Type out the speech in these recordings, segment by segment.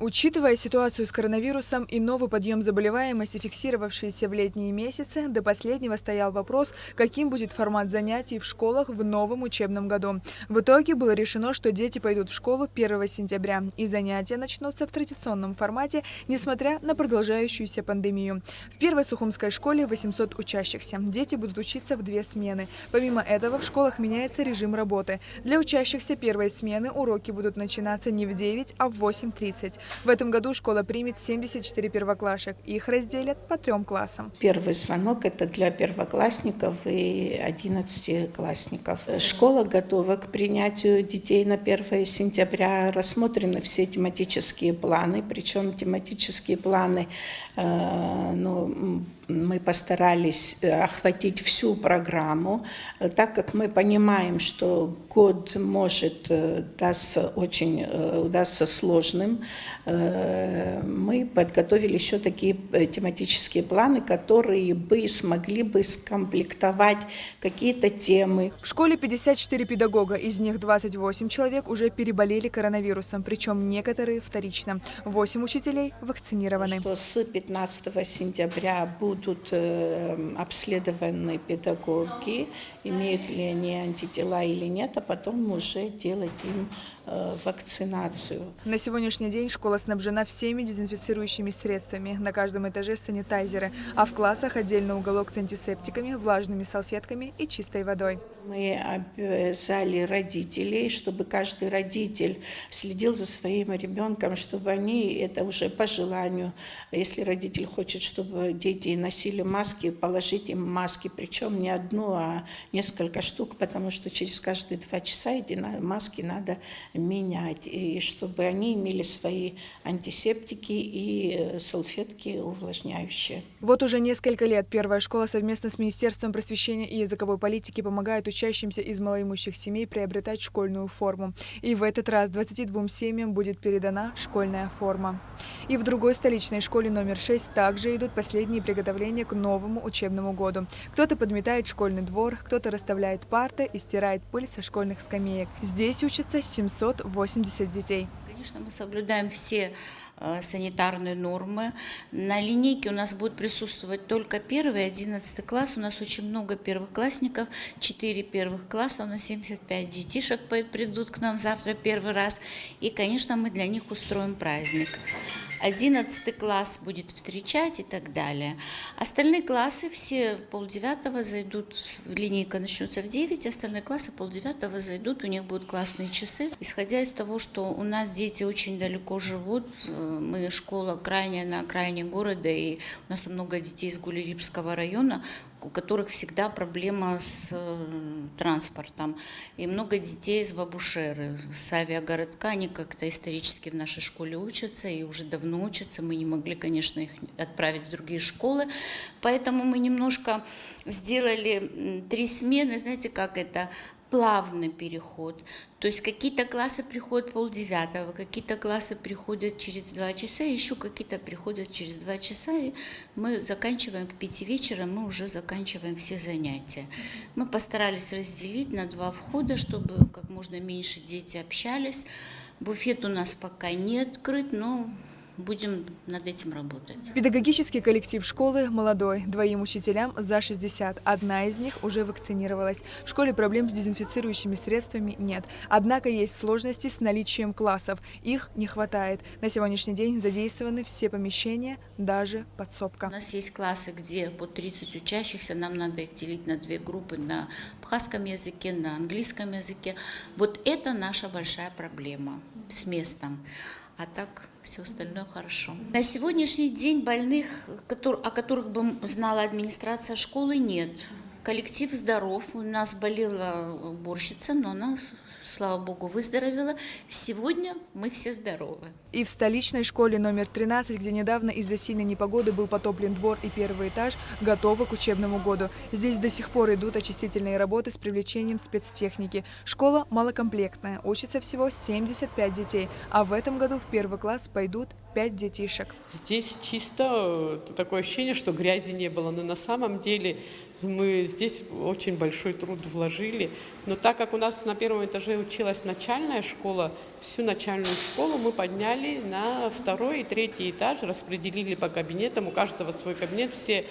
Учитывая ситуацию с коронавирусом и новый подъем заболеваемости, фиксировавшийся в летние месяцы, до последнего стоял вопрос, каким будет формат занятий в школах в новом учебном году. В итоге было решено, что дети пойдут в школу 1 сентября, и занятия начнутся в традиционном формате, несмотря на продолжающуюся пандемию. В первой сухумской школе 800 учащихся. Дети будут учиться в 2 смены. Помимо этого, в школах меняется режим работы. Для учащихся первой смены уроки будут начинаться не в 9, а в 8:30. В этом году школа примет 74 первоклашек. Их разделят по 3 классам. Первый звонок – это для первоклассников и 11-классников. Школа готова к принятию детей на 1 сентября. Рассмотрены все тематические планы, причем тематические планы мы постарались охватить всю программу, так как мы понимаем, что год может удастся сложным. Мы подготовили еще такие тематические планы, которые бы смогли бы скомплектовать какие-то темы. В школе 54 педагога, из них 28 человек уже переболели коронавирусом, причем некоторые вторично. 8 учителей вакцинированы. Что с 15 сентября будут обследованы педагоги, имеют ли они антитела или нет, а потом уже делать им вакцинацию. На сегодняшний день школа снабжена всеми дезинфицирующими средствами. На каждом этаже санитайзеры, а в классах отдельный уголок с антисептиками, влажными салфетками и чистой водой. Мы обязали родителей, чтобы каждый родитель следил за своим ребенком, чтобы они, это уже по желанию, если родитель хочет, чтобы дети носили маски, положить им маски, причем не одну, а несколько штук, потому что через каждые 2 часа эти маски надо менять, и чтобы они имели свои антисептики и салфетки увлажняющие. Вот уже несколько лет первая школа совместно с Министерством просвещения и языковой политики помогает учащимся из малоимущих семей приобретать школьную форму. И в этот раз 22 семьям будет передана школьная форма. И в другой столичной школе номер 6 также идут последние приготовления к новому учебному году. Кто-то подметает школьный двор, кто-то расставляет парты и стирает пыль со школьных скамеек. Здесь учатся 780 детей. Конечно, мы соблюдаем все санитарные нормы. На линейке у нас будет присутствовать только 1 и 11 класс. У нас очень много первоклассников, 4 первых класса, у нас 75 детишек придут к нам завтра 1 раз. И, конечно, мы для них устроим праздник. 11 класс будет встречать и так далее. Остальные классы все 8:30 зайдут, линейка начнется в 9, остальные классы 8:30 зайдут, у них будут классные часы. Исходя из того, что у нас дети очень далеко живут, мы школа крайняя на окраине города, и у нас много детей из Гулерибского района, у которых всегда проблема с транспортом. И много детей из Бабушеры, с авиагородка, они как-то исторически в нашей школе учатся, и уже давно учатся. Мы не могли, конечно, их отправить в другие школы. Поэтому мы немножко сделали 3 смены, знаете, как это, плавный переход. То есть какие-то классы приходят 8:30, какие-то классы приходят через 2 часа, еще какие-то приходят через 2 часа, и мы заканчиваем к 5 вечера, мы уже заканчиваем все занятия. Мы постарались разделить на 2 входа, чтобы как можно меньше дети общались. Буфет у нас пока не открыт, но будем над этим работать. Педагогический коллектив школы молодой. 2 учителям за 60. Одна из них уже вакцинировалась. В школе проблем с дезинфицирующими средствами нет. Однако есть сложности с наличием классов. Их не хватает. На сегодняшний день задействованы все помещения, даже подсобка. У нас есть классы, где по 30 учащихся. Нам надо их делить на 2 группы на абхазском языке, на английском языке. Вот это наша большая проблема с местом. А так все остальное хорошо. На сегодняшний день больных, о которых бы знала администрация школы, нет. Коллектив здоров. У нас болела уборщица, но она, слава богу, выздоровела. Сегодня мы все здоровы. И в столичной школе номер 13, где недавно из-за сильной непогоды был потоплен двор и 1 этаж, готовы к учебному году. Здесь до сих пор идут очистительные работы с привлечением спецтехники. Школа малокомплектная, учится всего 75 детей, а в этом году в 1 класс пойдут 5 детишек. Здесь чисто такое ощущение, что грязи не было, но на самом деле Мы здесь очень большой труд вложили. Но так как у нас на первом этаже училась начальная школа, всю начальную школу мы подняли на второй и третий этаж, распределили по кабинетам, у каждого свой кабинет, все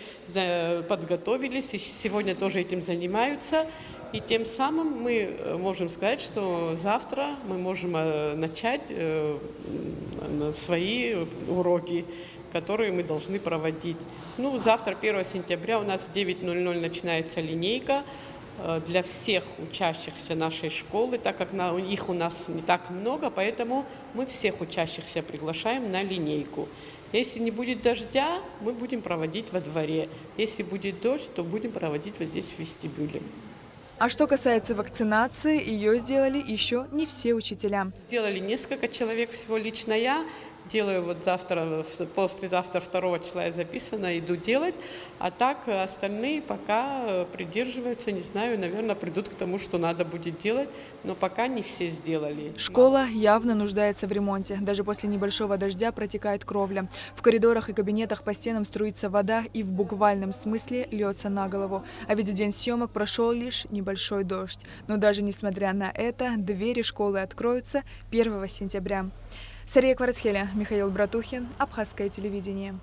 подготовились, и сегодня тоже этим занимаются. И тем самым мы можем сказать, что завтра мы можем начать свои уроки, которые мы должны проводить. Ну, завтра, 1 сентября, у нас в 9:00 начинается линейка для всех учащихся нашей школы, так как их у нас не так много, поэтому мы всех учащихся приглашаем на линейку. Если не будет дождя, мы будем проводить во дворе. Если будет дождь, то будем проводить вот здесь в вестибюле. А что касается вакцинации, ее сделали еще не все учителя. Сделали несколько человек, всего лично я. Делаю вот завтра, послезавтра 2 числа я записана, иду делать. А так остальные пока придерживаются, не знаю, наверное, придут к тому, что надо будет делать, но пока не все сделали. Школа явно нуждается в ремонте. Даже после небольшого дождя протекает кровля. В коридорах и кабинетах по стенам струится вода и в буквальном смысле льется на голову. А ведь в день съемок прошел лишь небольшой дождь. Но даже несмотря на это, двери школы откроются 1 сентября. Сария Кварцхеля, Михаил Братухин, Абхазское телевидение.